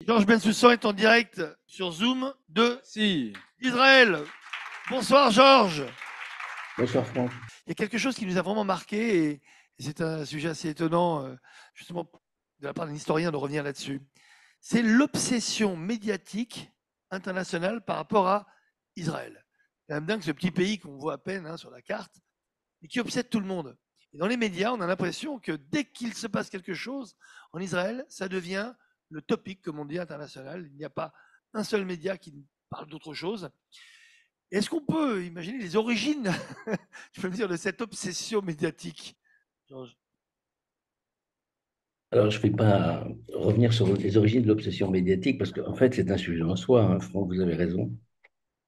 Georges Bensoussan est en direct sur Zoom de Si. Israël. Bonsoir Georges. Bonsoir Franck. Il y a quelque chose qui nous a vraiment marqué et c'est un sujet assez étonnant, justement, de la part d'un historien de revenir là-dessus. C'est l'obsession médiatique internationale par rapport à Israël. C'est quand même dingue ce petit pays qu'on voit à peine sur la carte, mais qui obsède tout le monde. Et dans les médias, on a l'impression que dès qu'il se passe quelque chose en Israël, ça devient le topic, comme on dit, international. Il n'y a pas un seul média qui parle d'autre chose. Est-ce qu'on peut imaginer les origines, je peux me dire, de cette obsession médiatique, Georges? Alors, je ne vais pas revenir sur les origines de l'obsession médiatique parce qu'en fait, c'est un sujet en soi, hein, Franck, vous avez raison.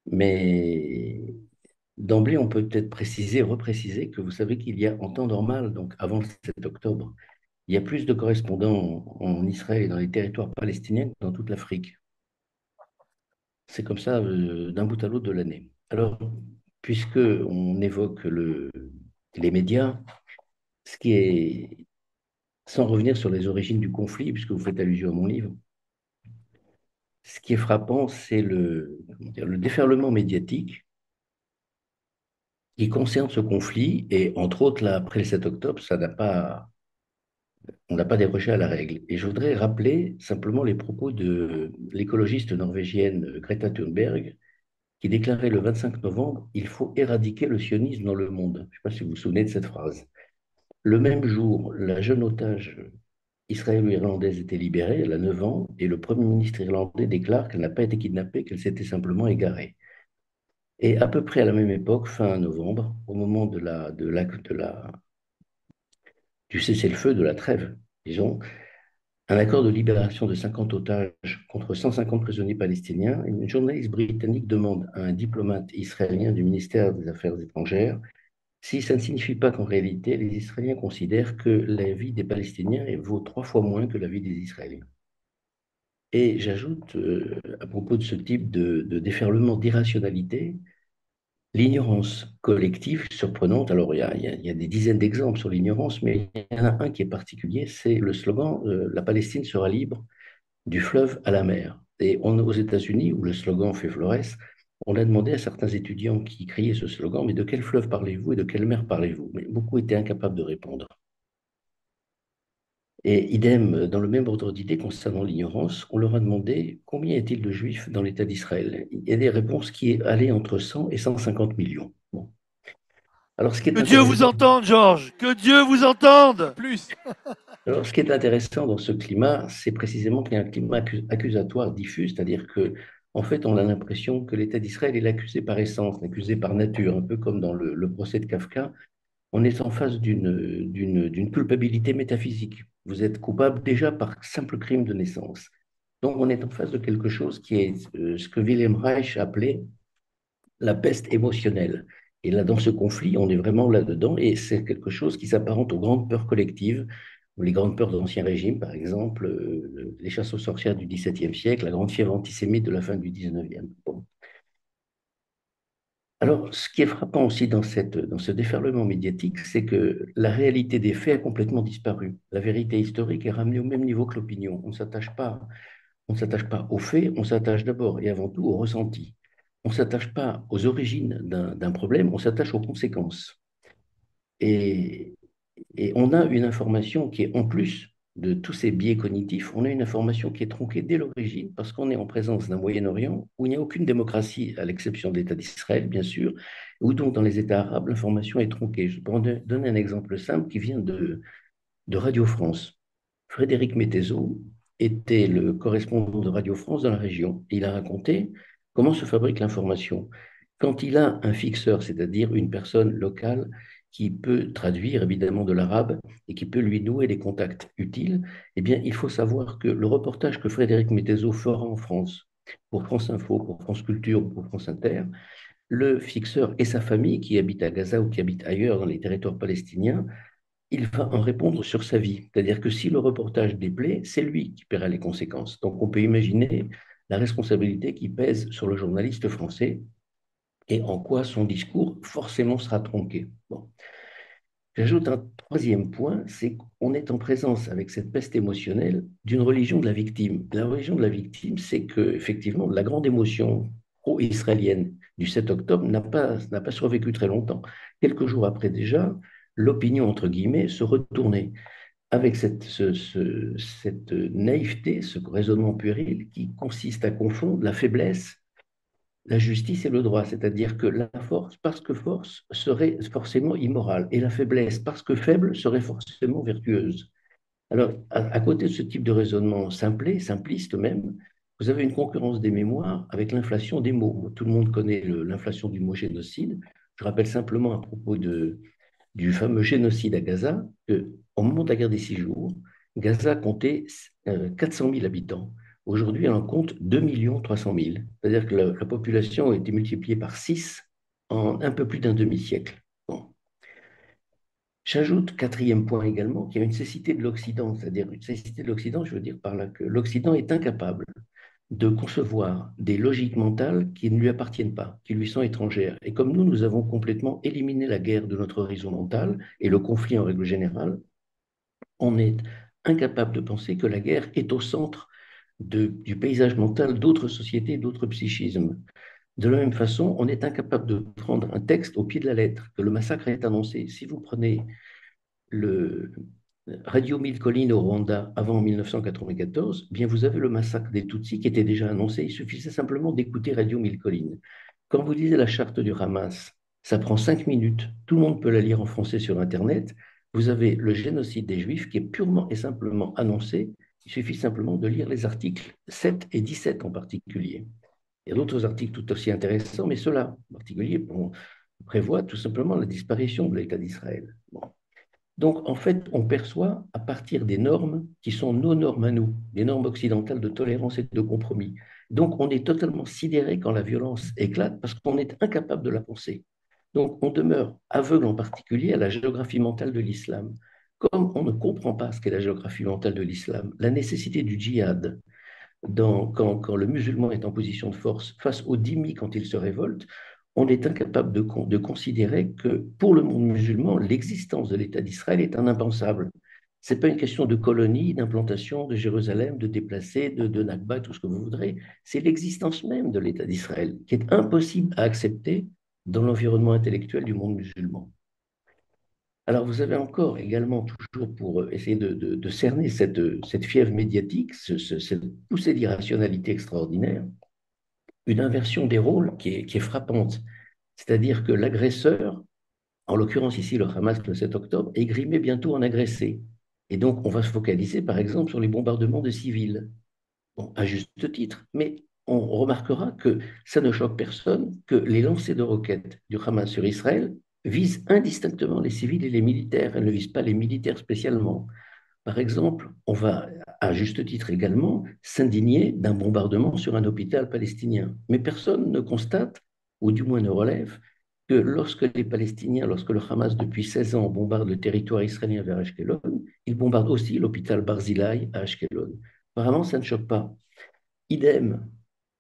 Mais d'emblée, on peut peut-être préciser, repréciser que vous savez qu'il y a en temps normal, donc avant le 7 octobre, il y a plus de correspondants en Israël et dans les territoires palestiniens que dans toute l'Afrique. C'est comme ça d'un bout à l'autre de l'année. Alors, puisque on évoque les médias, ce qui est, sans revenir sur les origines du conflit, puisque vous faites allusion à mon livre, ce qui est frappant, c'est le déferlement médiatique qui concerne ce conflit. Et entre autres, là, après le 7 octobre, on n'a pas déroché à la règle. Et je voudrais rappeler simplement les propos de l'écologiste norvégienne Greta Thunberg, qui déclarait le 25 novembre, il faut éradiquer le sionisme dans le monde. Je ne sais pas si vous vous souvenez de cette phrase. Le même jour, la jeune otage israélo-irlandaise était libérée, elle a 9 ans, et le Premier ministre irlandais déclare qu'elle n'a pas été kidnappée, qu'elle s'était simplement égarée. Et à peu près à la même époque, fin novembre, au moment du cessez-le-feu, de la trêve, disons, un accord de libération de 50 otages contre 150 prisonniers palestiniens, une journaliste britannique demande à un diplomate israélien du ministère des Affaires étrangères si ça ne signifie pas qu'en réalité, les Israéliens considèrent que la vie des Palestiniens vaut 3 fois moins que la vie des Israéliens. Et j'ajoute, à propos de ce type de déferlement d'irrationalité, l'ignorance collective surprenante. Alors, il y a des dizaines d'exemples sur l'ignorance, mais il y en a un qui est particulier, c'est le slogan La Palestine sera libre du fleuve à la mer. Et aux États-Unis, où le slogan fait florès, on a demandé à certains étudiants qui criaient ce slogan, mais de quel fleuve parlez-vous et de quelle mer parlez-vous? Mais beaucoup étaient incapables de répondre. Et idem, dans le même ordre d'idée concernant l'ignorance, on leur a demandé combien y a-t-il de juifs dans l'État d'Israël. Il y a des réponses qui allaient entre 100 et 150 millions. Bon. Alors, ce qui est Que Dieu vous intéressant, entende, Georges. Que Dieu vous entende. Plus. alors, ce qui est intéressant dans ce climat, c'est précisément qu'il y a un climat accusatoire diffus, c'est-à-dire que, en fait, on a l'impression que l'État d'Israël est l'accusé par essence, l'accusé par nature, un peu comme dans le procès de Kafka. On est en face d'une culpabilité métaphysique. Vous êtes coupable déjà par simple crime de naissance. Donc, on est en face de quelque chose qui est ce que Wilhelm Reich appelait la peste émotionnelle. Et là, dans ce conflit, on est vraiment là-dedans, et c'est quelque chose qui s'apparente aux grandes peurs collectives, ou les grandes peurs de l'Ancien Régime, par exemple, les chasses aux sorcières du XVIIe siècle, la grande fièvre antisémite de la fin du XIXe. Bon. Alors, ce qui est frappant aussi dans ce déferlement médiatique, c'est que la réalité des faits a complètement disparu. La vérité historique est ramenée au même niveau que l'opinion. On ne s'attache pas aux faits, on s'attache d'abord et avant tout au ressenti. On ne s'attache pas aux origines d'un problème, on s'attache aux conséquences. Et, et on a une information qui est, en plus de tous ces biais cognitifs, on a une information qui est tronquée dès l'origine parce qu'on est en présence d'un Moyen-Orient où il n'y a aucune démocratie, à l'exception de l'État d'Israël, bien sûr, où donc dans les États arabes, l'information est tronquée. Je peux en donner un exemple simple qui vient de Radio France. Frédéric Mettezo était le correspondant de Radio France dans la région. Il a raconté comment se fabrique l'information. Quand il a un fixeur, c'est-à-dire une personne locale qui peut traduire évidemment de l'arabe et qui peut lui nouer les contacts utiles, eh bien, il faut savoir que le reportage que Frédéric Mettezo fera en France, pour France Info, pour France Culture ou pour France Inter, le fixeur et sa famille qui habitent à Gaza ou qui habitent ailleurs dans les territoires palestiniens, il va en répondre sur sa vie. C'est-à-dire que si le reportage déplaît, c'est lui qui paiera les conséquences. Donc on peut imaginer la responsabilité qui pèse sur le journaliste français et en quoi son discours forcément sera tronqué. Bon. J'ajoute un troisième point, c'est qu'on est en présence avec cette peste émotionnelle d'une religion de la victime. La religion de la victime, c'est que effectivement la grande émotion pro-israélienne du 7 octobre n'a pas survécu très longtemps. Quelques jours après déjà, l'opinion, entre guillemets, se retournait avec cette naïveté, ce raisonnement puéril qui consiste à confondre la faiblesse, la justice et le droit, c'est-à-dire que la force, parce que force, serait forcément immorale, et la faiblesse, parce que faible, serait forcément vertueuse. Alors, à côté de ce type de raisonnement simpliste même, vous avez une concurrence des mémoires avec l'inflation des mots. Tout le monde connaît l'inflation du mot génocide. Je rappelle simplement à propos du fameux génocide à Gaza, qu'au moment de la guerre des 6 jours, Gaza comptait 400 000 habitants. Aujourd'hui, elle en compte 2 300 000. C'est-à-dire que la population a été multipliée par 6 en un peu plus d'un demi-siècle. Bon. J'ajoute, quatrième point également, qu'il y a une cécité de l'Occident. C'est-à-dire une cécité de l'Occident, je veux dire par là que l'Occident est incapable de concevoir des logiques mentales qui ne lui appartiennent pas, qui lui sont étrangères. Et comme nous avons complètement éliminé la guerre de notre horizon mental et le conflit en règle générale, on est incapable de penser que la guerre est au centre du paysage mental d'autres sociétés, d'autres psychismes. De la même façon, on est incapable de prendre un texte au pied de la lettre, que le massacre est annoncé. Si vous prenez le Radio Mille Collines au Rwanda avant 1994, bien vous avez le massacre des Tutsis qui était déjà annoncé. Il suffisait simplement d'écouter Radio Mille Collines. Quand vous lisez la charte du Hamas, ça prend 5 minutes. Tout le monde peut la lire en français sur Internet. Vous avez le génocide des Juifs qui est purement et simplement annoncé. Il suffit simplement de lire les articles 7 et 17 en particulier. Il y a d'autres articles tout aussi intéressants, mais ceux-là en particulier prévoient tout simplement la disparition de l'État d'Israël. Bon. Donc, en fait, on perçoit à partir des normes qui sont nos normes à nous, des normes occidentales de tolérance et de compromis. Donc, on est totalement sidéré quand la violence éclate parce qu'on est incapable de la penser. Donc, on demeure aveugle en particulier à la géographie mentale de l'islam. Comme on ne comprend pas ce qu'est la géographie mentale de l'islam, la nécessité du djihad, quand le musulman est en position de force face aux dhimmis quand il se révolte, on est incapable de considérer que pour le monde musulman, l'existence de l'État d'Israël est un impensable. Ce n'est pas une question de colonie, d'implantation de Jérusalem, de déplacer, de Nakba, tout ce que vous voudrez. C'est l'existence même de l'État d'Israël qui est impossible à accepter dans l'environnement intellectuel du monde musulman. Alors, vous avez encore également, toujours pour essayer de cerner cette fièvre médiatique, cette poussée d'irrationalité extraordinaire, une inversion des rôles qui est frappante. C'est-à-dire que l'agresseur, en l'occurrence ici le Hamas le 7 octobre, est grimé bientôt en agressé. Et donc, on va se focaliser, par exemple, sur les bombardements de civils. Bon, à juste titre, mais on remarquera que ça ne choque personne que les lancers de roquettes du Hamas sur Israël visent indistinctement les civils et les militaires. Elles ne visent pas les militaires spécialement. Par exemple, on va, à juste titre également, s'indigner d'un bombardement sur un hôpital palestinien. Mais personne ne constate, ou du moins ne relève, que lorsque les Palestiniens, lorsque le Hamas, depuis 16 ans, bombarde le territoire israélien vers Ashkelon, il bombarde aussi l'hôpital Barzilai à Ashkelon. Apparemment, ça ne choque pas. Idem,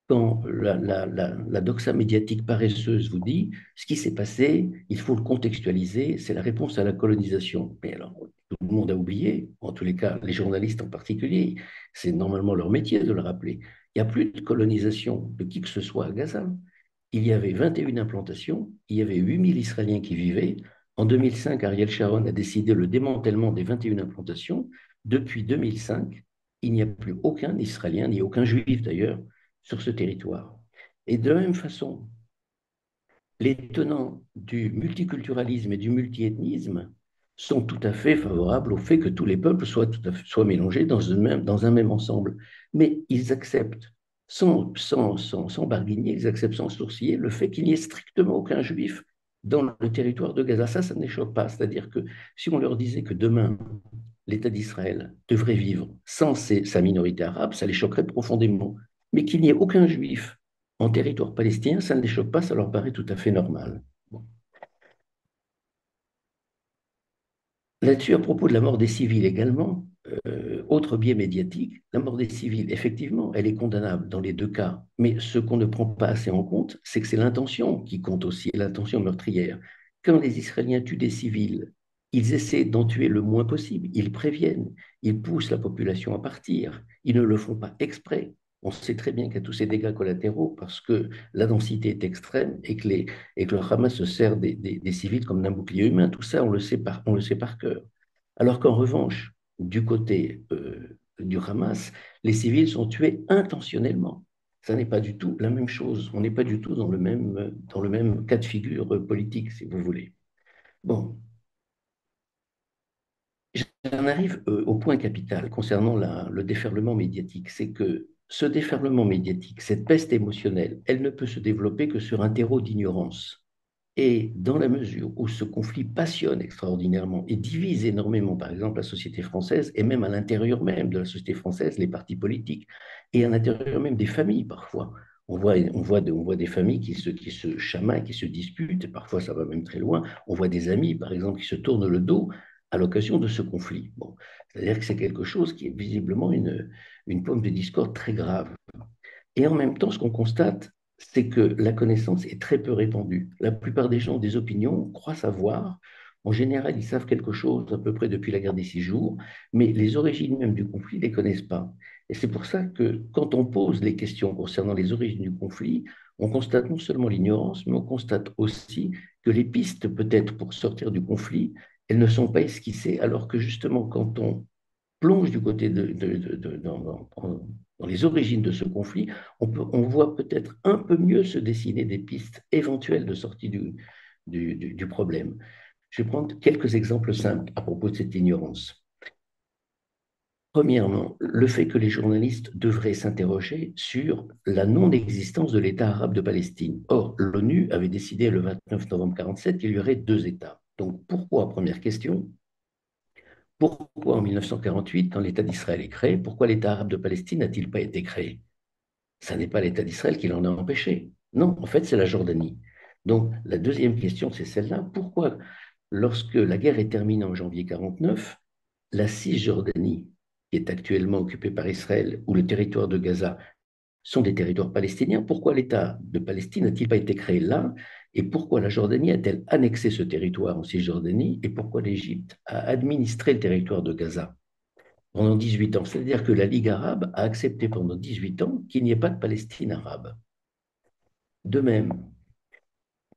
quand la doxa médiatique paresseuse vous dit ce qui s'est passé, il faut le contextualiser, c'est la réponse à la colonisation. Mais alors, tout le monde a oublié, en tous les cas, les journalistes en particulier, c'est normalement leur métier de le rappeler. Il n'y a plus de colonisation de qui que ce soit à Gaza. Il y avait 21 implantations, il y avait 8000 Israéliens qui vivaient. En 2005, Ariel Sharon a décidé le démantèlement des 21 implantations. Depuis 2005, il n'y a plus aucun Israélien, ni aucun Juif d'ailleurs, sur ce territoire. Et de la même façon, les tenants du multiculturalisme et du multiethnisme sont tout à fait favorables au fait que tous les peuples soient mélangés dans un même ensemble. Mais ils acceptent, sans barguigner, ils acceptent sans sourciller le fait qu'il n'y ait strictement aucun juif dans le territoire de Gaza. Ça ne les choque pas. C'est-à-dire que si on leur disait que demain, l'État d'Israël devrait vivre sans sa minorité arabe, ça les choquerait profondément. Mais qu'il n'y ait aucun juif en territoire palestinien, ça ne les choque pas, ça leur paraît tout à fait normal. Bon. Là-dessus, à propos de la mort des civils également, autre biais médiatique, la mort des civils, effectivement, elle est condamnable dans les deux cas, mais ce qu'on ne prend pas assez en compte, c'est que c'est l'intention qui compte aussi, l'intention meurtrière. Quand les Israéliens tuent des civils Ils essaient d'en tuer le moins possible. Ils préviennent. Ils poussent la population à partir. Ils ne le font pas exprès. On sait très bien qu'il y a tous ces dégâts collatéraux parce que la densité est extrême et que le Hamas se sert des civils comme d'un bouclier humain. Tout ça, on le sait par cœur. Alors qu'en revanche, du côté du Hamas, les civils sont tués intentionnellement. Ça n'est pas du tout la même chose. On n'est pas du tout dans le même cas de figure politique, si vous voulez. Bon, j'en arrive au point capital concernant le déferlement médiatique. C'est que ce déferlement médiatique, cette peste émotionnelle, elle ne peut se développer que sur un terreau d'ignorance. Et dans la mesure où ce conflit passionne extraordinairement et divise énormément, par exemple, la société française, et même à l'intérieur même de la société française, les partis politiques, et à l'intérieur même des familles parfois. On voit des familles qui se chamaillent, qui se disputent, et parfois ça va même très loin. On voit des amis, par exemple, qui se tournent le dos à l'occasion de ce conflit. Bon, c'est-à-dire que c'est quelque chose qui est visiblement une pomme de discorde très grave. Et en même temps, ce qu'on constate, c'est que la connaissance est très peu répandue. La plupart des gens ont des opinions, croient savoir. En général, ils savent quelque chose à peu près depuis la guerre des 6 jours, mais les origines même du conflit ne les connaissent pas. Et c'est pour ça que quand on pose les questions concernant les origines du conflit, on constate non seulement l'ignorance, mais on constate aussi que les pistes peut-être pour sortir du conflit, elles ne sont pas esquissées, alors que justement, quand on plonge du côté dans les origines de ce conflit, on voit peut-être un peu mieux se dessiner des pistes éventuelles de sortie du problème. Je vais prendre quelques exemples simples à propos de cette ignorance. Premièrement, le fait que les journalistes devraient s'interroger sur la non-existence de l'État arabe de Palestine. Or, l'ONU avait décidé le 29 novembre 1947 qu'il y aurait 2 États. Donc, pourquoi, première question, pourquoi en 1948, quand l'État d'Israël est créé, pourquoi l'État arabe de Palestine n'a-t-il pas été créé? Ça n'est pas l'État d'Israël qui l'en a empêché. Non, en fait, c'est la Jordanie. Donc, la deuxième question, c'est celle-là. Pourquoi, lorsque la guerre est terminée en janvier 1949, la Cisjordanie, qui est actuellement occupée par Israël, ou le territoire de Gaza, sont des territoires palestiniens, pourquoi l'État de Palestine n'a-t-il pas été créé là? Et pourquoi la Jordanie a-t-elle annexé ce territoire en Cisjordanie? Et pourquoi l'Égypte a administré le territoire de Gaza pendant 18 ans? C'est-à-dire que la Ligue arabe a accepté pendant 18 ans qu'il n'y ait pas de Palestine arabe. De même,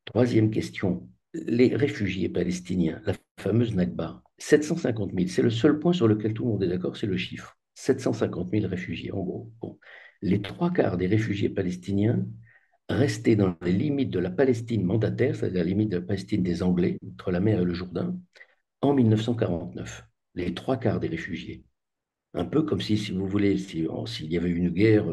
troisième question, les réfugiés palestiniens, la fameuse Nakba, 750 000, c'est le seul point sur lequel tout le monde est d'accord, c'est le chiffre. 750 000 réfugiés, en gros. Bon. Les 3 quarts des réfugiés palestiniens restaient dans les limites de la Palestine mandataire, c'est-à-dire la limite de la Palestine des Anglais, entre la mer et le Jourdain, en 1949. Les 3 quarts des réfugiés. Un peu comme si vous voulez, s'il y avait une guerre,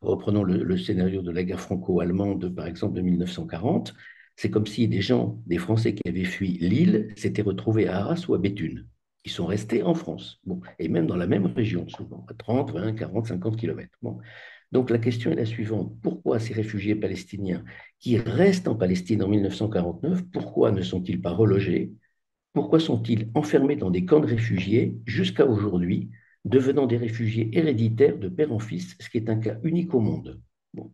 reprenons le scénario de la guerre franco-allemande, par exemple, de 1940, c'est comme si des gens, des Français qui avaient fui l'île, s'étaient retrouvés à Arras ou à Béthune. Ils sont restés en France, bon, et même dans la même région, souvent, à 30, 20, 40, 50 kilomètres. Bon. Donc la question est la suivante. Pourquoi ces réfugiés palestiniens qui restent en Palestine en 1949, pourquoi ne sont-ils pas relogés? Pourquoi sont-ils enfermés dans des camps de réfugiés jusqu'à aujourd'hui, devenant des réfugiés héréditaires de père en fils, ce qui est un cas unique au monde? Bon.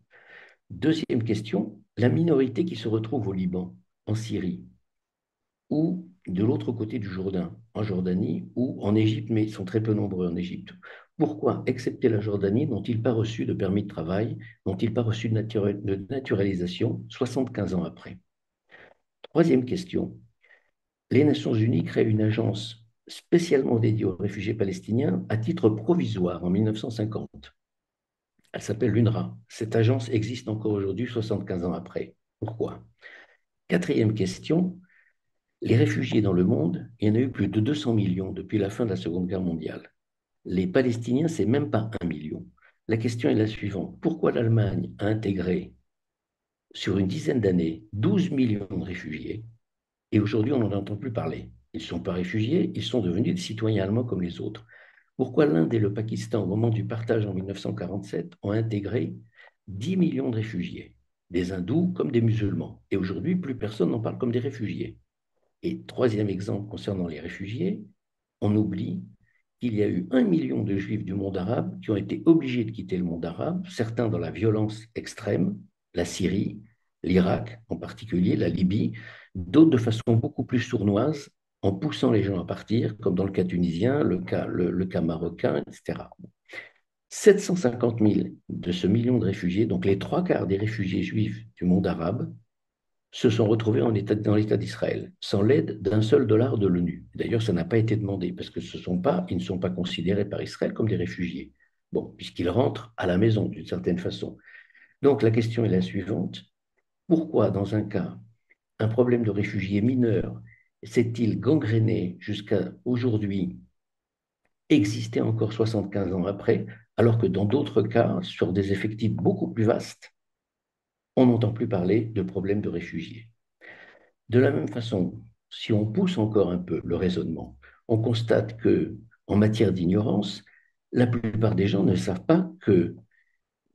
Deuxième question, la minorité qui se retrouve au Liban, en Syrie, ou de l'autre côté du Jourdain, en Jordanie, ou en Égypte, mais ils sont très peu nombreux en Égypte. Pourquoi, excepté la Jordanie, n'ont-ils pas reçu de permis de travail, n'ont-ils pas reçu de naturalisation 75 ans après? Troisième question, les Nations Unies créent une agence spécialement dédiée aux réfugiés palestiniens à titre provisoire en 1950. Elle s'appelle l'UNRWA. Cette agence existe encore aujourd'hui, 75 ans après. Pourquoi? Quatrième question, les réfugiés dans le monde, il y en a eu plus de 200 millions depuis la fin de la Seconde Guerre mondiale. Les Palestiniens, c'est même pas 1 million. La question est la suivante. Pourquoi l'Allemagne a intégré sur une dizaine d'années 12 millions de réfugiés et aujourd'hui on n'en entend plus parler? Ils ne sont pas réfugiés, ils sont devenus des citoyens allemands comme les autres. Pourquoi l'Inde et le Pakistan, au moment du partage en 1947, ont intégré 10 millions de réfugiés, des hindous comme des musulmans? Et aujourd'hui, plus personne n'en parle comme des réfugiés. Et troisième exemple concernant les réfugiés, on oublie qu'il y a eu 1 million de juifs du monde arabe qui ont été obligés de quitter le monde arabe, certains dans la violence extrême, la Syrie, l'Irak en particulier, la Libye, d'autres de façon beaucoup plus sournoise en poussant les gens à partir, comme dans le cas tunisien, le cas marocain, etc. 750 000 de ce million de réfugiés, donc les trois quarts des réfugiés juifs du monde arabe, se sont retrouvés dans l'État d'Israël, sans l'aide d'un seul dollar de l'ONU. D'ailleurs, ça n'a pas été demandé, parce que ils ne sont pas considérés par Israël comme des réfugiés. Bon, puisqu'ils rentrent à la maison, d'une certaine façon. Donc, la question est la suivante. Pourquoi, dans un cas, un problème de réfugiés mineurs s'est-il gangréné jusqu'à aujourd'hui, exister encore 75 ans après, alors que dans d'autres cas, sur des effectifs beaucoup plus vastes, on n'entend plus parler de problèmes de réfugiés. De la même façon, si on pousse encore un peu le raisonnement, on constate que, en matière d'ignorance, la plupart des gens ne savent pas que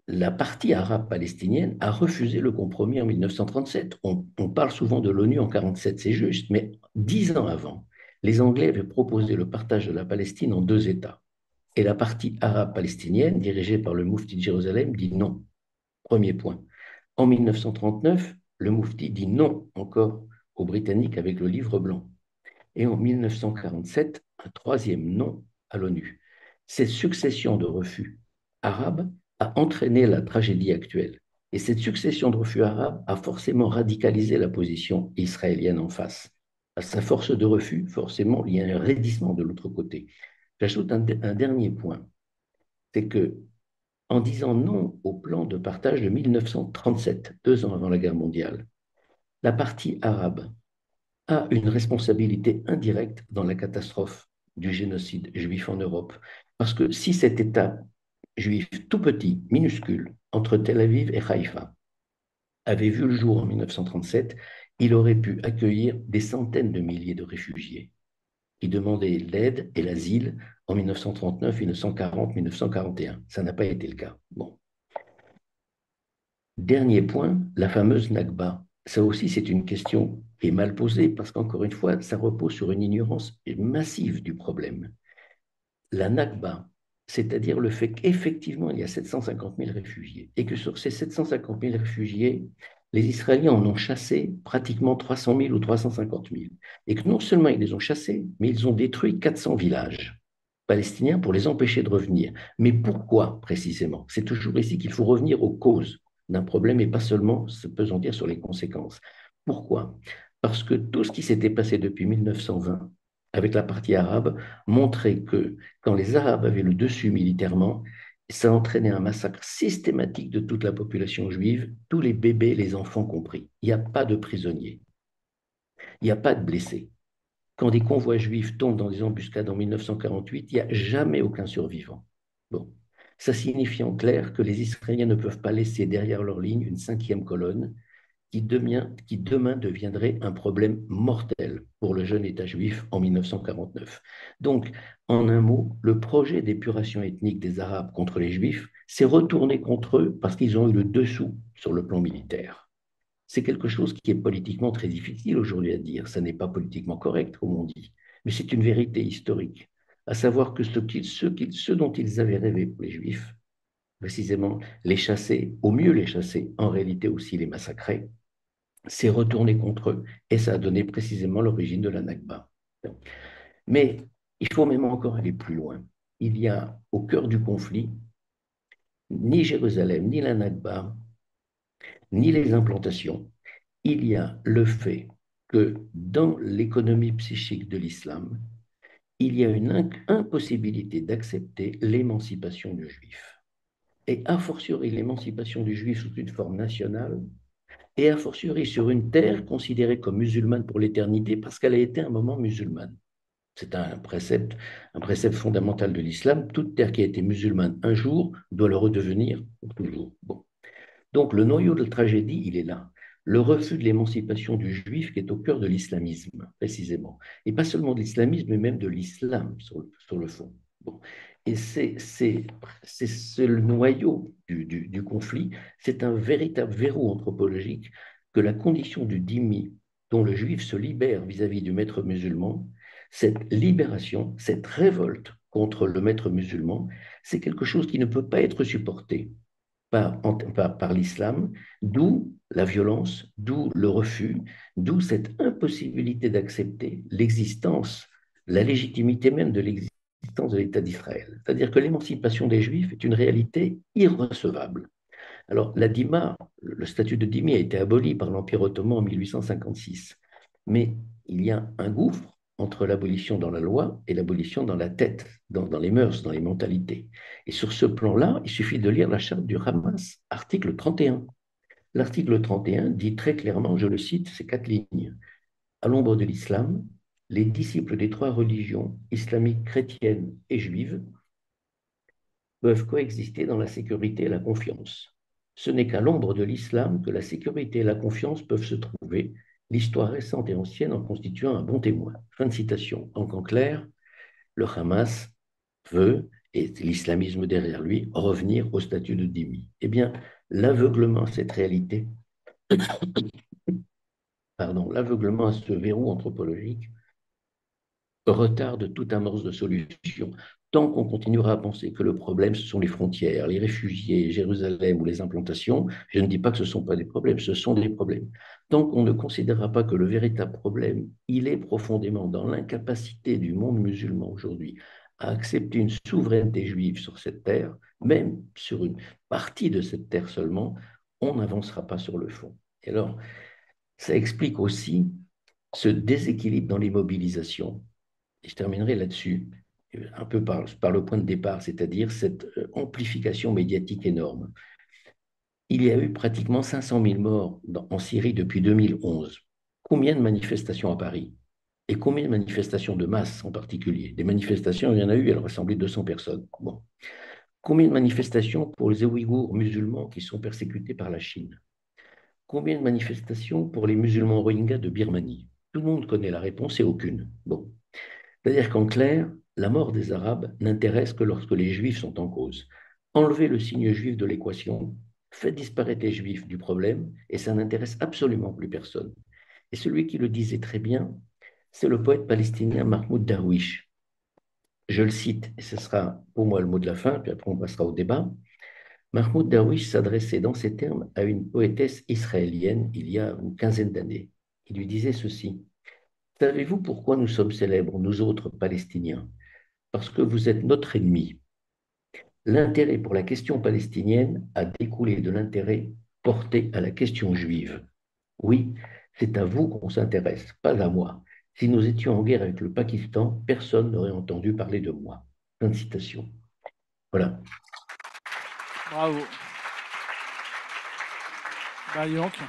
la partie arabe palestinienne a refusé le compromis en 1937. On parle souvent de l'ONU en 1947, c'est juste, mais 10 ans avant, les Anglais avaient proposé le partage de la Palestine en deux États. Et la partie arabe palestinienne, dirigée par le Moufti de Jérusalem, dit non. Premier point. En 1939, le Moufti dit non encore aux Britanniques avec le livre blanc. Et en 1947, un troisième non à l'ONU. Cette succession de refus arabes a entraîné la tragédie actuelle. Et cette succession de refus arabes a forcément radicalisé la position israélienne en face. À sa force de refus, forcément, il y a un raidissement de l'autre côté. J'ajoute un dernier point, c'est que en disant non au plan de partage de 1937, 2 ans avant la guerre mondiale, la partie arabe a une responsabilité indirecte dans la catastrophe du génocide juif en Europe. Parce que si cet État juif tout petit, minuscule, entre Tel Aviv et Haïfa, avait vu le jour en 1937, il aurait pu accueillir des centaines de milliers de réfugiés qui demandaient l'aide et l'asile en 1939, 1940, 1941. Ça n'a pas été le cas. Bon. Dernier point, la fameuse Nakba. Ça aussi, c'est une question qui est mal posée parce qu'encore une fois, ça repose sur une ignorance massive du problème. La Nakba, c'est-à-dire le fait qu'effectivement, il y a 750 000 réfugiés et que sur ces 750 000 réfugiés, les Israéliens en ont chassé pratiquement 300 000 ou 350 000. Et que non seulement ils les ont chassés, mais ils ont détruit 400 villages palestiniens pour les empêcher de revenir. Mais pourquoi précisément? C'est toujours ici qu'il faut revenir aux causes d'un problème et pas seulement se pesantir sur les conséquences. Pourquoi? Parce que tout ce qui s'était passé depuis 1920 avec la partie arabe montrait que quand les Arabes avaient le dessus militairement, ça entraînait un massacre systématique de toute la population juive, tous les bébés, les enfants compris. Il n'y a pas de prisonniers, il n'y a pas de blessés. Quand des convois juifs tombent dans des embuscades en 1948, il n'y a jamais aucun survivant. Bon. Ça signifie en clair que les Israéliens ne peuvent pas laisser derrière leur ligne une cinquième colonne qui demain deviendrait un problème mortel pour le jeune État juif en 1949. Donc, en un mot, le projet d'épuration ethnique des Arabes contre les Juifs s'est retourné contre eux parce qu'ils ont eu le dessous sur le plan militaire. C'est quelque chose qui est politiquement très difficile aujourd'hui à dire. Ça n'est pas politiquement correct, comme on dit, mais c'est une vérité historique, à savoir que ce dont ils avaient rêvé pour les Juifs, précisément les chasser, au mieux les chasser, en réalité aussi les massacrer, s'est retourné contre eux et ça a donné précisément l'origine de la Nakba. Mais il faut même encore aller plus loin. Il y a au cœur du conflit ni Jérusalem, ni la Nakba, ni les implantations. Il y a le fait que dans l'économie psychique de l'islam, il y a une impossibilité d'accepter l'émancipation du juif. Et a fortiori l'émancipation du juif sous une forme nationale, et a fortiori sur une terre considérée comme musulmane pour l'éternité parce qu'elle a été un moment musulmane. C'est un précepte fondamental de l'islam. Toute terre qui a été musulmane un jour doit le redevenir pour toujours. Bon. Donc le noyau de la tragédie, il est là. Le refus de l'émancipation du juif qui est au cœur de l'islamisme, précisément. Et pas seulement de l'islamisme, mais même de l'islam sur le fond. Bon. Et c'est le noyau du conflit. C'est un véritable verrou anthropologique que la condition du dhimmi, dont le juif se libère vis-à-vis du maître musulman, cette libération, cette révolte contre le maître musulman, c'est quelque chose qui ne peut pas être supporté par l'islam, d'où la violence, d'où le refus, d'où cette impossibilité d'accepter l'existence, la légitimité même de l'existence de l'État d'Israël. C'est-à-dire que l'émancipation des Juifs est une réalité irrecevable. Alors, la dîma, le statut de dhimmi a été aboli par l'Empire ottoman en 1856. Mais il y a un gouffre entre l'abolition dans la loi et l'abolition dans la tête, dans les mœurs, dans les mentalités. Et sur ce plan-là, il suffit de lire la charte du Hamas, article 31. L'article 31 dit très clairement, je le cite, ces quatre lignes. À l'ombre de l'islam, les disciples des trois religions, islamique, chrétienne et juive, peuvent coexister dans la sécurité et la confiance. Ce n'est qu'à l'ombre de l'islam que la sécurité et la confiance peuvent se trouver, l'histoire récente et ancienne en constituant un bon témoin. Fin de citation. Donc en clair, le Hamas veut, et l'islamisme derrière lui, revenir au statut de dhimmi. Eh bien, l'aveuglement à cette réalité, l'aveuglement à ce verrou anthropologique retarde toute amorce de solution. Tant qu'on continuera à penser que le problème, ce sont les frontières, les réfugiés, Jérusalem ou les implantations, je ne dis pas que ce ne sont pas des problèmes, ce sont des problèmes. Tant qu'on ne considérera pas que le véritable problème, il est profondément dans l'incapacité du monde musulman aujourd'hui à accepter une souveraineté juive sur cette terre, même sur une partie de cette terre seulement, on n'avancera pas sur le fond. Et alors, ça explique aussi ce déséquilibre dans les mobilisations. Et je terminerai là-dessus, un peu par le point de départ, c'est-à-dire cette amplification médiatique énorme. Il y a eu pratiquement 500 000 morts en Syrie depuis 2011. Combien de manifestations à Paris? Et combien de manifestations de masse en particulier? Des manifestations, il y en a eu, elles ressemblaient 200 personnes. Bon. Combien de manifestations pour les Ouïghours musulmans qui sont persécutés par la Chine? Combien de manifestations pour les musulmans rohingyas de Birmanie? Tout le monde connaît la réponse et aucune. Bon. C'est-à-dire qu'en clair, la mort des Arabes n'intéresse que lorsque les Juifs sont en cause. Enlevez le signe juif de l'équation, faites disparaître les Juifs du problème, et ça n'intéresse absolument plus personne. Et celui qui le disait très bien, c'est le poète palestinien Mahmoud Darwish. Je le cite, et ce sera pour moi le mot de la fin, puis après on passera au débat. Mahmoud Darwish s'adressait dans ces termes à une poétesse israélienne il y a une quinzaine d'années. Il lui disait ceci. Savez-vous pourquoi nous sommes célèbres, nous autres Palestiniens? Parce que vous êtes notre ennemi. L'intérêt pour la question palestinienne a découlé de l'intérêt porté à la question juive. Oui, c'est à vous qu'on s'intéresse, pas à moi. Si nous étions en guerre avec le Pakistan, personne n'aurait entendu parler de moi. Fin de citation. Voilà. Bravo.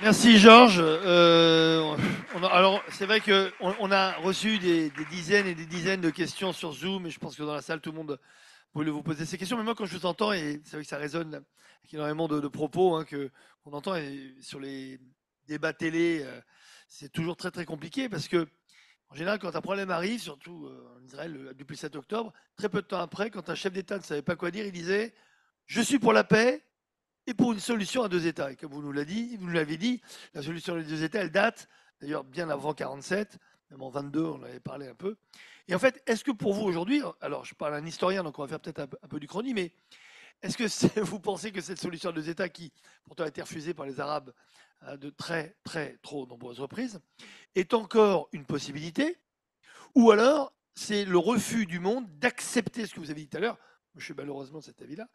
Merci Georges. Alors c'est vrai qu'on a reçu des dizaines et des dizaines de questions sur Zoom et je pense que dans la salle tout le monde voulait vous poser ces questions. Mais moi quand je vous entends, et c'est vrai que ça résonne avec énormément de propos qu'on entend et sur les débats télé, c'est toujours très très compliqué parce que en général quand un problème arrive, surtout en Israël depuis le 7 octobre, très peu de temps après, quand un chef d'État ne savait pas quoi dire, il disait « Je suis pour la paix ». Et pour une solution à deux États. Et comme vous nous l'avez dit, la solution à deux États, elle date d'ailleurs bien avant 47, même en 22, on en avait parlé un peu. Et en fait, est-ce que pour vous aujourd'hui, alors je parle à un historien, donc on va faire peut-être un peu du chrony, mais est-ce que vous pensez que cette solution à deux États, qui pourtant a été refusée par les Arabes à de très, très, trop nombreuses reprises, est encore une possibilité? Ou alors, c'est le refus du monde d'accepter ce que vous avez dit tout à l'heure, je suis malheureusement de cet avis-là,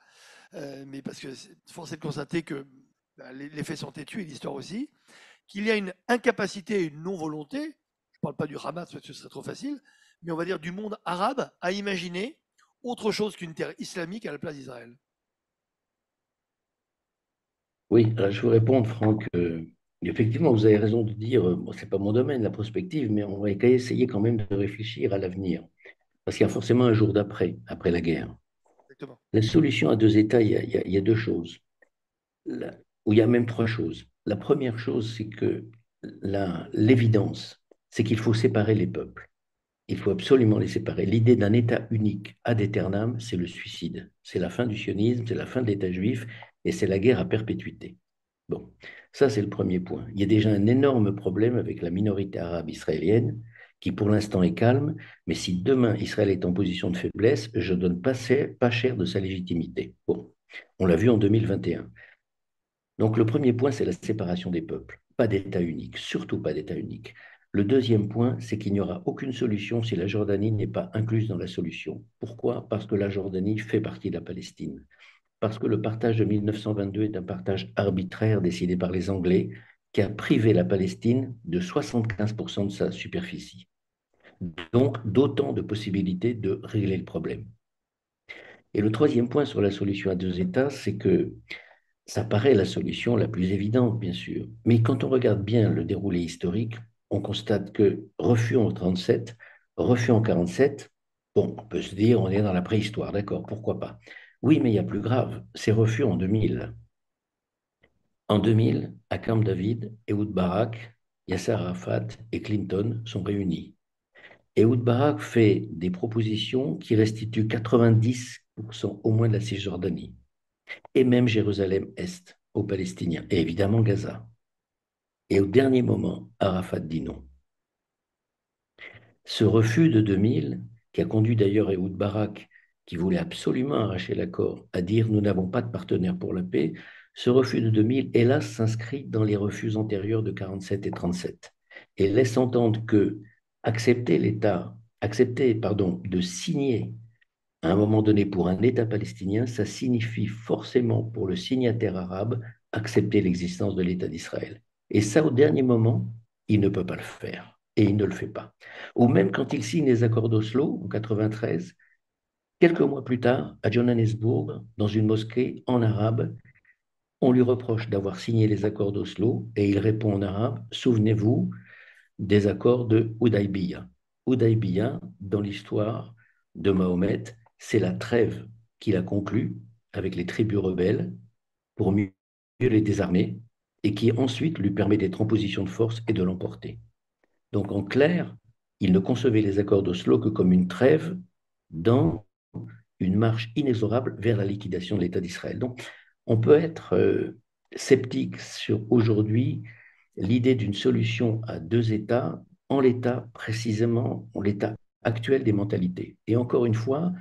mais parce que force est de constater que les faits sont têtus et l'histoire aussi, qu'il y a une incapacité et une non-volonté, je ne parle pas du Hamas parce que ce serait trop facile, mais on va dire du monde arabe à imaginer autre chose qu'une terre islamique à la place d'Israël. Oui, alors je vous réponds, Franck. Effectivement, vous avez raison de dire, bon, ce n'est pas mon domaine, la prospective, mais on va essayer quand même de réfléchir à l'avenir. Parce qu'il y a forcément un jour d'après, après la guerre. Exactement. La solution à deux États, il y a deux choses, ou il y a même trois choses. La première chose, c'est que l'évidence, c'est qu'il faut séparer les peuples. Il faut absolument les séparer. L'idée d'un État unique ad aeternam, c'est le suicide. C'est la fin du sionisme, c'est la fin de l'État juif et c'est la guerre à perpétuité. Bon, ça c'est le premier point. Il y a déjà un énorme problème avec la minorité arabe israélienne qui pour l'instant est calme, mais si demain Israël est en position de faiblesse, je donne pas cher de sa légitimité. Bon, on l'a vu en 2021. Donc le premier point, c'est la séparation des peuples. Pas d'État unique, surtout pas d'État unique. Le deuxième point, c'est qu'il n'y aura aucune solution si la Jordanie n'est pas incluse dans la solution. Pourquoi? Parce que la Jordanie fait partie de la Palestine. Parce que le partage de 1922 est un partage arbitraire décidé par les Anglais qui a privé la Palestine de 75% de sa superficie. Donc, d'autant de possibilités de régler le problème. Et le troisième point sur la solution à deux États, c'est que ça paraît la solution la plus évidente, bien sûr. Mais quand on regarde bien le déroulé historique, on constate que refus en 1937, refus en 1947, bon, on peut se dire on est dans la préhistoire, d'accord, pourquoi pas. Oui, mais il y a plus grave, c'est refus en 2000. En 2000, à Camp David, Ehud Barak, Yasser Arafat et Clinton sont réunis. Ehud Barak fait des propositions qui restituent 90% au moins de la Cisjordanie, et même Jérusalem-Est aux Palestiniens, et évidemment Gaza. Et au dernier moment, Arafat dit non. Ce refus de 2000, qui a conduit d'ailleurs Ehud Barak, qui voulait absolument arracher l'accord, à dire nous n'avons pas de partenaire pour la paix, ce refus de 2000, hélas, s'inscrit dans les refus antérieurs de 47 et 37 et laisse entendre que accepter de signer à un moment donné pour un État palestinien, ça signifie forcément pour le signataire arabe accepter l'existence de l'État d'Israël. Et ça, au dernier moment, il ne peut pas le faire. Et il ne le fait pas. Ou même quand il signe les accords d'Oslo en 93, quelques mois plus tard, à Johannesburg, dans une mosquée en arabe, on lui reproche d'avoir signé les accords d'Oslo et il répond en arabe, souvenez-vous des accords de Hudaybiya. Hudaybiya, dans l'histoire de Mahomet, c'est la trêve qu'il a conclue avec les tribus rebelles pour mieux les désarmer et qui ensuite lui permet d'être en position de force et de l'emporter. Donc en clair, il ne concevait les accords d'Oslo que comme une trêve dans une marche inexorable vers la liquidation de l'État d'Israël. Donc on peut être sceptique sur aujourd'hui l'idée d'une solution à deux États en l'état précisément, en l'état actuel des mentalités. Et encore une fois,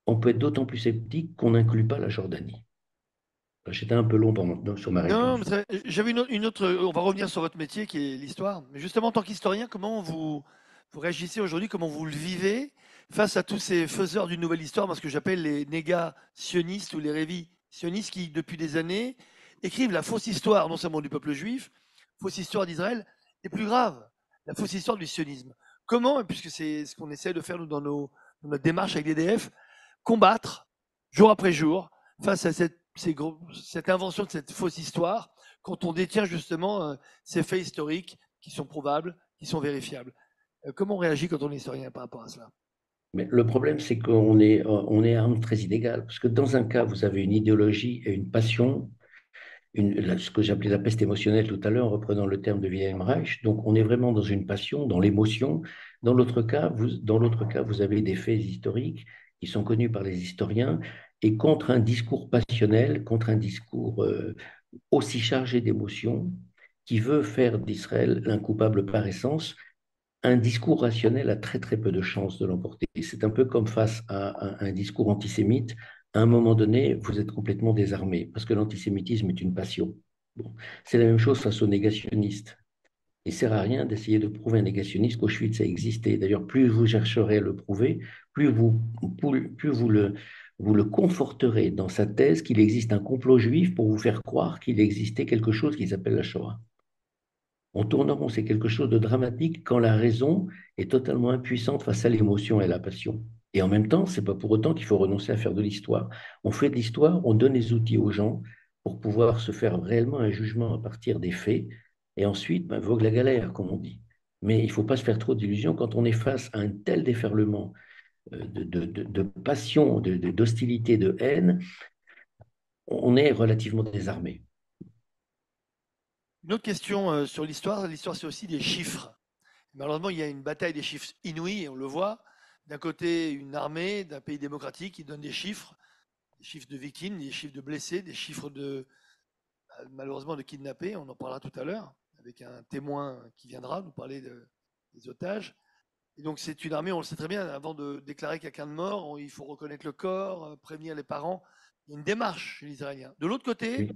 on peut être d'autant plus sceptique qu'on n'inclut pas la Jordanie. J'étais un peu long sur ma Non, réponse. mais j'avais une autre. On va revenir sur votre métier qui est l'histoire. Mais justement, en tant qu'historien, comment vous réagissez aujourd'hui, comment vous le vivez face à tous ces faiseurs d'une nouvelle histoire, moi, ce que j'appelle les négationnistes ou les révisionnistes qui, depuis des années, écrivent la fausse histoire, non seulement du peuple juif, fausse histoire d'Israël, et plus grave, la fausse histoire du sionisme. Comment, et puisque c'est ce qu'on essaie de faire nous dans notre démarche avec l'EDF, combattre jour après jour face à cette invention de cette fausse histoire quand on détient justement ces faits historiques qui sont probables, qui sont vérifiables. Comment on réagit quand on est historien par rapport à cela? Mais le problème, c'est on est à armes très inégales. Parce que dans un cas, vous avez une idéologie et une passion, ce que j'appelais la peste émotionnelle tout à l'heure, en reprenant le terme de Wilhelm Reich. Donc, on est vraiment dans une passion, dans l'émotion. Dans l'autre cas, vous avez des faits historiques qui sont connus par les historiens et contre un discours passionnel, contre un discours aussi chargé d'émotions, qui veut faire d'Israël l'incoupable par essence, un discours rationnel a très très peu de chances de l'emporter. C'est un peu comme face à un discours antisémite. À un moment donné, vous êtes complètement désarmé parce que l'antisémitisme est une passion. Bon. C'est la même chose face aux négationnistes. Il ne sert à rien d'essayer de prouver un négationniste qu'Auschwitz a existé. D'ailleurs, plus vous chercherez à le prouver, plus vous le conforterez dans sa thèse qu'il existe un complot juif pour vous faire croire qu'il existait quelque chose qui s'appelle la Shoah. On tourne en rond, c'est quelque chose de dramatique quand la raison est totalement impuissante face à l'émotion et à la passion. Et en même temps, ce n'est pas pour autant qu'il faut renoncer à faire de l'histoire. On fait de l'histoire, on donne les outils aux gens pour pouvoir se faire réellement un jugement à partir des faits. Et ensuite, ben, vogue la galère, comme on dit. Mais il ne faut pas se faire trop d'illusions quand on est face à un tel déferlement de passion, d'hostilité, de haine, on est relativement désarmé. Une autre question sur l'histoire. L'histoire, c'est aussi des chiffres. Malheureusement, il y a une bataille des chiffres inouïs, et on le voit. D'un côté, une armée d'un pays démocratique qui donne des chiffres de victimes, des chiffres de blessés, des chiffres malheureusement de kidnappés. On en parlera tout à l'heure avec un témoin qui viendra nous parler des otages. Et donc c'est une armée, on le sait très bien, avant de déclarer quelqu'un de mort, il faut reconnaître le corps, prévenir les parents. Il y a une démarche chez les Israéliens. De l'autre côté, Oui.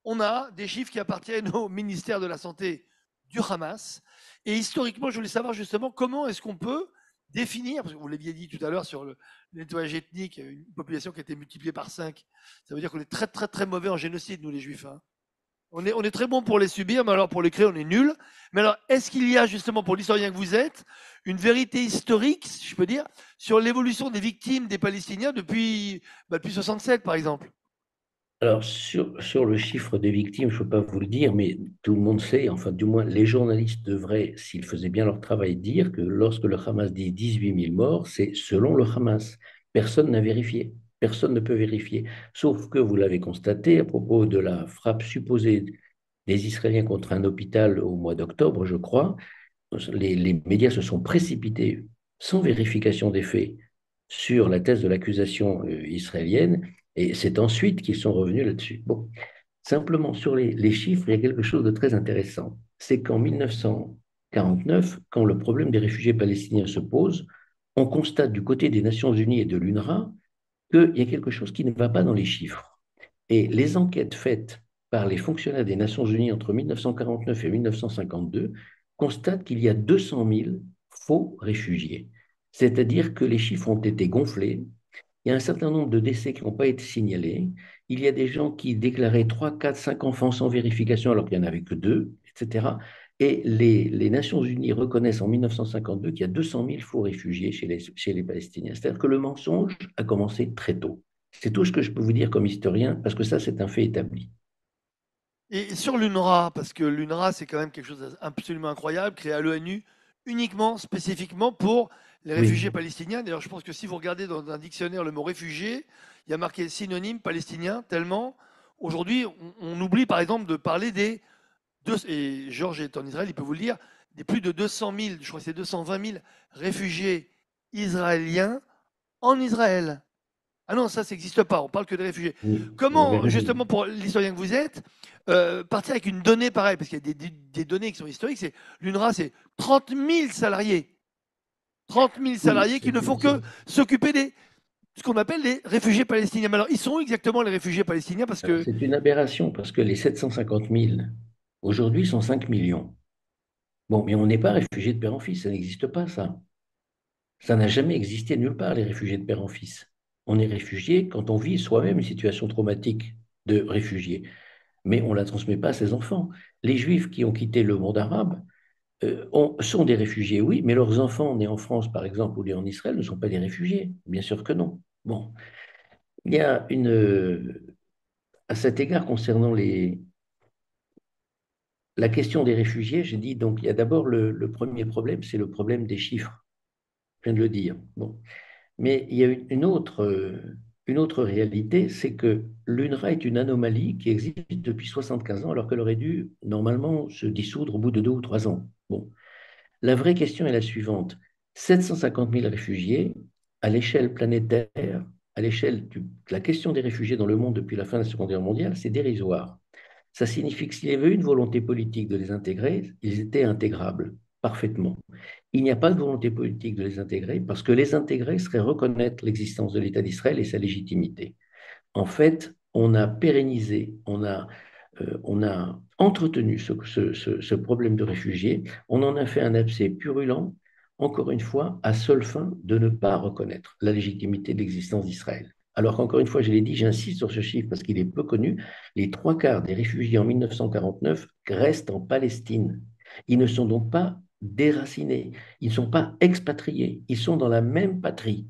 on a des chiffres qui appartiennent au ministère de la Santé du Hamas. Et historiquement, je voulais savoir justement comment est-ce qu'on peut définir, parce que vous l'aviez dit tout à l'heure sur le nettoyage ethnique, une population qui a été multipliée par 5. Ça veut dire qu'on est très très très mauvais en génocide, nous les juifs. Hein. On est très bon pour les subir, mais alors pour les créer, on est nul. Mais alors, est-ce qu'il y a justement, pour l'historien que vous êtes, une vérité historique, si je peux dire, sur l'évolution des victimes des Palestiniens depuis 67, par exemple? Alors, sur le chiffre des victimes, je ne peux pas vous le dire, mais tout le monde sait, enfin, du moins, les journalistes devraient, s'ils faisaient bien leur travail, dire que lorsque le Hamas dit 18 000 morts, c'est selon le Hamas. Personne n'a vérifié. Personne ne peut vérifier. Sauf que vous l'avez constaté à propos de la frappe supposée des Israéliens contre un hôpital au mois d'octobre, je crois, les médias se sont précipités sans vérification des faits sur la thèse de l'accusation israélienne, et c'est ensuite qu'ils sont revenus là-dessus. Bon, simplement sur les chiffres, il y a quelque chose de très intéressant. C'est qu'en 1949, quand le problème des réfugiés palestiniens se pose, on constate du côté des Nations Unies et de l'UNRWA qu'il y a quelque chose qui ne va pas dans les chiffres. Et les enquêtes faites par les fonctionnaires des Nations Unies entre 1949 et 1952 constatent qu'il y a 200 000 faux réfugiés. C'est-à-dire que les chiffres ont été gonflés. Il y a un certain nombre de décès qui n'ont pas été signalés. Il y a des gens qui déclaraient 3, 4, 5 enfants sans vérification alors qu'il n'y en avait que 2, etc. Et les Nations Unies reconnaissent en 1952 qu'il y a 200 000 faux réfugiés chez les Palestiniens. C'est-à-dire que le mensonge a commencé très tôt. C'est tout ce que je peux vous dire comme historien, parce que ça, c'est un fait établi. Et sur l'UNRWA, parce que l'UNRWA, c'est quand même quelque chose d'absolument incroyable, créé à l'ONU uniquement, spécifiquement pour les Oui, réfugiés palestiniens. D'ailleurs, je pense que si vous regardez dans un dictionnaire le mot réfugié, il y a marqué synonyme palestinien, tellement aujourd'hui, on oublie par exemple de parler des deux, et Georges est en Israël, il peut vous le dire, des plus de 200 000, je crois que c'est 220 000 réfugiés israéliens en Israël. Ah non, ça n'existe pas, on parle que des réfugiés. oui, vous avez Comment, raison. justement, pour l'historien que vous êtes, partir avec une donnée pareille, parce qu'il y a des données qui sont historiques, c'est l'UNRWA, c'est 30 000 salariés. 30 000 Oui, salariés qui ne font c'est que s'occuper des ce qu'on appelle les réfugiés palestiniens. Mais alors, ils sont où exactement les réfugiés palestiniens? Parce alors, que c'est une aberration, parce que les 750 000, aujourd'hui, sont 5 millions. Bon, mais on n'est pas réfugié de père en fils, ça n'existe pas, ça. Ça n'a jamais existé nulle part, les réfugiés de père en fils. On est réfugié quand on vit soi-même une situation traumatique de réfugié, mais on ne la transmet pas à ses enfants. Les Juifs qui ont quitté le monde arabe sont des réfugiés, oui, mais leurs enfants nés en France, par exemple, ou nés en Israël, ne sont pas des réfugiés. Bien sûr que non. Bon, il y a à cet égard, concernant la question des réfugiés, j'ai dit, donc, il y a d'abord le premier problème, c'est le problème des chiffres. Je viens de le dire. Bon. Mais il y a une autre réalité, c'est que l'UNRWA est une anomalie qui existe depuis 75 ans, alors qu'elle aurait dû normalement se dissoudre au bout de 2 ou 3 ans. Bon. La vraie question est la suivante. 750 000 réfugiés, à l'échelle planétaire, à l'échelle de la question des réfugiés dans le monde depuis la fin de la Seconde Guerre mondiale, c'est dérisoire. Ça signifie que s'il y avait eu une volonté politique de les intégrer, ils étaient intégrables parfaitement. Il n'y a pas de volonté politique de les intégrer parce que les intégrer serait reconnaître l'existence de l'État d'Israël et sa légitimité. En fait, on a pérennisé, on a entretenu ce problème de réfugiés, on en a fait un abcès purulent, encore une fois, à seule fin de ne pas reconnaître la légitimité de l'existence d'Israël. Alors qu'encore une fois, je l'ai dit, j'insiste sur ce chiffre parce qu'il est peu connu, les 3 quarts des réfugiés en 1949 restent en Palestine. Ils ne sont donc pas déracinés, ils ne sont pas expatriés, ils sont dans la même patrie.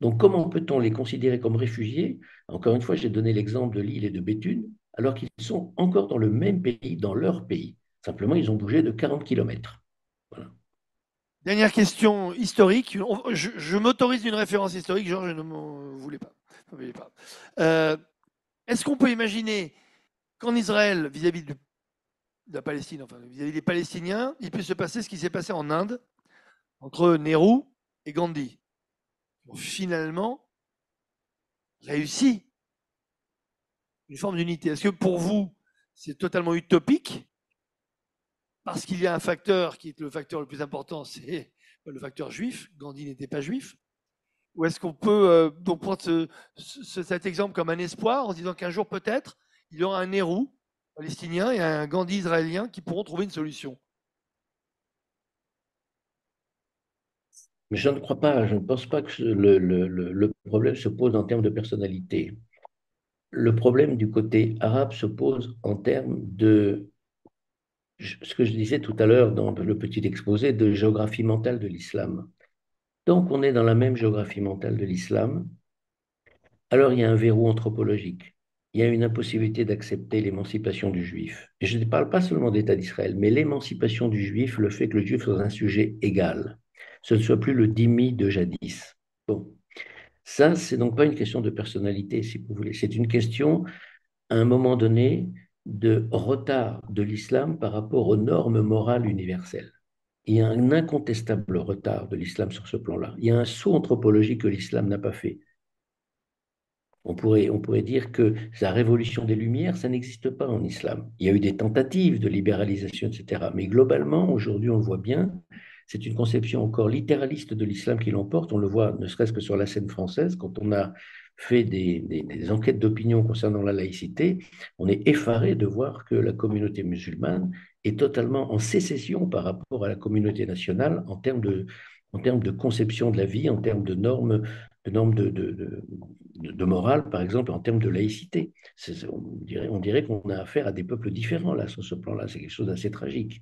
Donc, comment peut-on les considérer comme réfugiés? Encore une fois, j'ai donné l'exemple de Lille et de Béthune, alors qu'ils sont encore dans le même pays, dans leur pays. Simplement, ils ont bougé de 40 kilomètres. Voilà. dernière question historique. Je m'autorise une référence historique, Georges, je ne m'en voulais pas. Ne voulais pas. Est-ce qu'on peut imaginer qu'en Israël, vis-à-vis de la Palestine, enfin vis-à-vis des Palestiniens, il peut se passer ce qui s'est passé en Inde entre Nehru et Gandhi, qui ont finalement réussi une forme d'unité. Est-ce que pour vous, c'est totalement utopique parce qu'il y a un facteur qui est le facteur le plus important, c'est le facteur juif. Gandhi n'était pas juif. Ou est-ce qu'on peut donc prendre cet exemple comme un espoir en se disant qu'un jour peut-être il y aura un Nehru palestiniens et un Gandhi israélien qui pourront trouver une solution. Mais je ne crois pas, je ne pense pas que le problème se pose en termes de personnalité. Le problème du côté arabe se pose en termes de ce que je disais tout à l'heure dans le petit exposé de géographie mentale de l'islam. Donc, on est dans la même géographie mentale de l'islam. Alors, il y a un verrou anthropologique. Il y a une impossibilité d'accepter l'émancipation du juif. Et je ne parle pas seulement d'État d'Israël, mais l'émancipation du juif, le fait que le juif soit un sujet égal. Ce ne soit plus le dhimmi de jadis. Bon, ça, c'est donc pas une question de personnalité, si vous voulez. C'est une question, à un moment donné, de retard de l'islam par rapport aux normes morales universelles. Il y a un incontestable retard de l'islam sur ce plan-là. Il y a un saut anthropologique que l'islam n'a pas fait. On pourrait dire que la révolution des Lumières, ça n'existe pas en islam. Il y a eu des tentatives de libéralisation, etc. Mais globalement, aujourd'hui, on le voit bien, c'est une conception encore littéraliste de l'islam qui l'emporte. On le voit ne serait-ce que sur la scène française, quand on a fait des enquêtes d'opinion concernant la laïcité, on est effaré de voir que la communauté musulmane est totalement en sécession par rapport à la communauté nationale en termes de conception de la vie, en termes de morale, par exemple, en termes de laïcité. On dirait qu'on a affaire à des peuples différents, là, sur ce plan-là. C'est quelque chose d'assez tragique.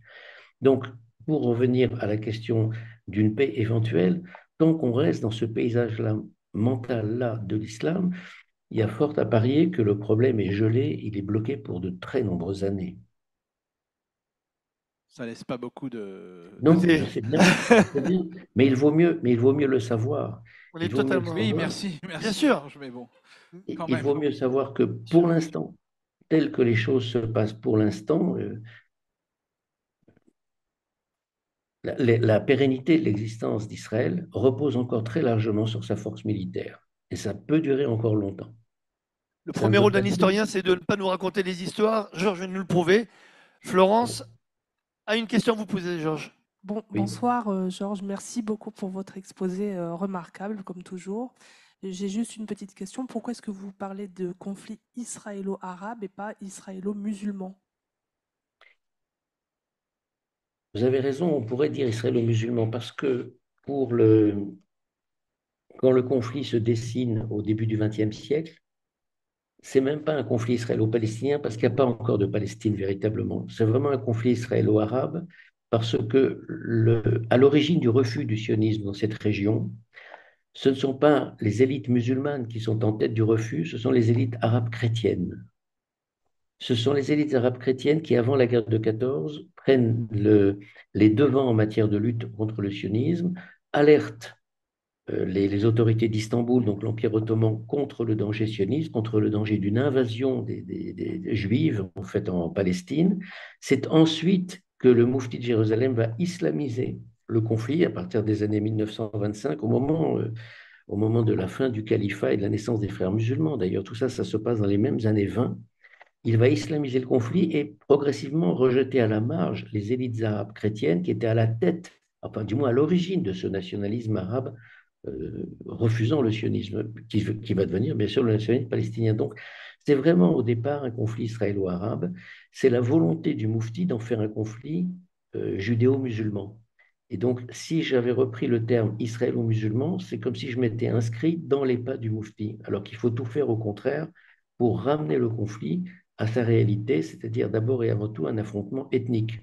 Donc, pour revenir à la question d'une paix éventuelle, tant qu'on reste dans ce paysage-là, mental-là de l'islam, il y a fort à parier que le problème est gelé, il est bloqué pour de très nombreuses années. Ça laisse pas beaucoup de. Non, Écoutez, je sais bien, mais il vaut mieux le savoir. on est Il vaut mieux le totalement. Oui, savoir. merci, Bien merci sûr, Georges, mais bon, Il quand il même. vaut mieux savoir que bien pour sûr. l'instant, tel que les choses se passent pour l'instant, la pérennité de l'existence d'Israël repose encore très largement sur sa force militaire. Et ça peut durer encore longtemps. Le Ça ne premier veut rôle pas d'un dire. historien, c'est de ne pas nous raconter des histoires. Georges vient de nous le prouver. Florence a une question à vous poser, Georges. Oui. Bonsoir Georges, merci beaucoup pour votre exposé remarquable comme toujours. J'ai juste une petite question. Pourquoi est-ce que vous parlez de conflit israélo-arabe et pas israélo-musulman? Vous avez raison, on pourrait dire israélo-musulman parce que quand le conflit se dessine au début du XXe siècle, c'est même pas un conflit israélo-palestinien parce qu'il n'y a pas encore de Palestine véritablement. C'est vraiment un conflit israélo-arabe parce que à l'origine du refus du sionisme dans cette région, ce ne sont pas les élites musulmanes qui sont en tête du refus, ce sont les élites arabes chrétiennes. Ce sont les élites arabes chrétiennes qui, avant la guerre de 14, prennent les devants en matière de lutte contre le sionisme, alertent les autorités d'Istanbul, donc l'Empire ottoman, contre le danger sioniste, contre le danger d'une invasion des Juives en fait en Palestine. C'est ensuite que le Moufti de Jérusalem va islamiser le conflit à partir des années 1925, au moment de la fin du califat et de la naissance des frères musulmans. D'ailleurs, tout ça, ça se passe dans les mêmes années 20. Il va islamiser le conflit et progressivement rejeter à la marge les élites arabes chrétiennes qui étaient à la tête, enfin du moins à l'origine de ce nationalisme arabe refusant le sionisme, qui va devenir bien sûr le nationalisme palestinien. Donc, c'est vraiment au départ un conflit israélo-arabe. C'est la volonté du Moufti d'en faire un conflit judéo-musulman. Et donc, si j'avais repris le terme israélo-musulman, c'est comme si je m'étais inscrit dans les pas du Moufti, alors qu'il faut tout faire au contraire pour ramener le conflit à sa réalité, c'est-à-dire d'abord et avant tout un affrontement ethnique.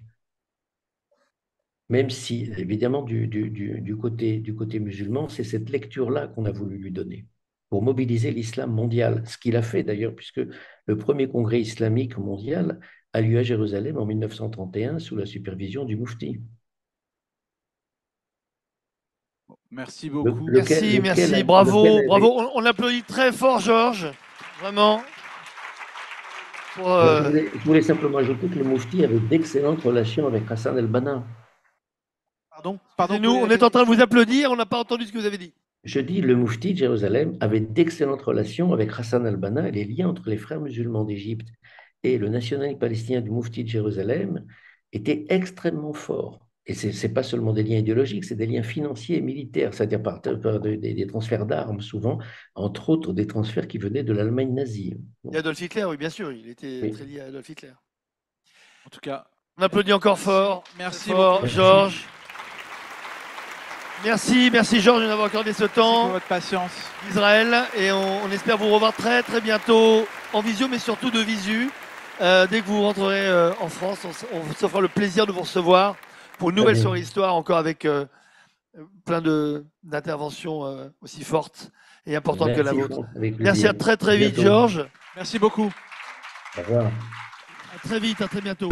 Même si, évidemment, du côté musulman, c'est cette lecture-là qu'on a voulu lui donner pour mobiliser l'islam mondial. Ce qu'il a fait d'ailleurs, puisque le premier congrès islamique mondial a lieu à Jérusalem en 1931 sous la supervision du Moufti. Merci Le- beaucoup. lequel, Merci, lequel, merci, lequel bravo, avait. bravo. On applaudit très fort, Georges, vraiment. Pour, Alors, je voulais simplement ajouter que le Moufti avait d'excellentes relations avec Hassan el-Banna. Pardon, vous excusez-nous, voulez on est répéter? en train de vous applaudir, on n'a pas entendu ce que vous avez dit. Je dis, le Moufti de Jérusalem avait d'excellentes relations avec Hassan al-Banna et les liens entre les frères musulmans d'Égypte et le nationalisme palestinien du Moufti de Jérusalem étaient extrêmement forts. Et ce n'est pas seulement des liens idéologiques, c'est des liens financiers et militaires, c'est-à-dire par des transferts d'armes souvent, entre autres des transferts qui venaient de l'Allemagne nazie. Et Bon, Adolf Hitler, oui, bien sûr, il était oui. très lié à Adolf Hitler. En tout cas, On applaudit encore fort. merci Très fort, beaucoup. Merci. Georges. Merci Georges de nous avoir accordé ce Merci pour temps. votre patience. Israël, et on espère vous revoir très très bientôt en visio, mais surtout de visu. Dès que vous rentrerez en France, on se fera le plaisir de vous recevoir pour une nouvelle bien. soirée histoire, encore avec plein d'interventions aussi fortes et importantes que la Merci, vôtre. Franck, avec Merci, à plaisir. très très vite bientôt. Georges. Merci beaucoup. Au revoir. À très vite, à très bientôt.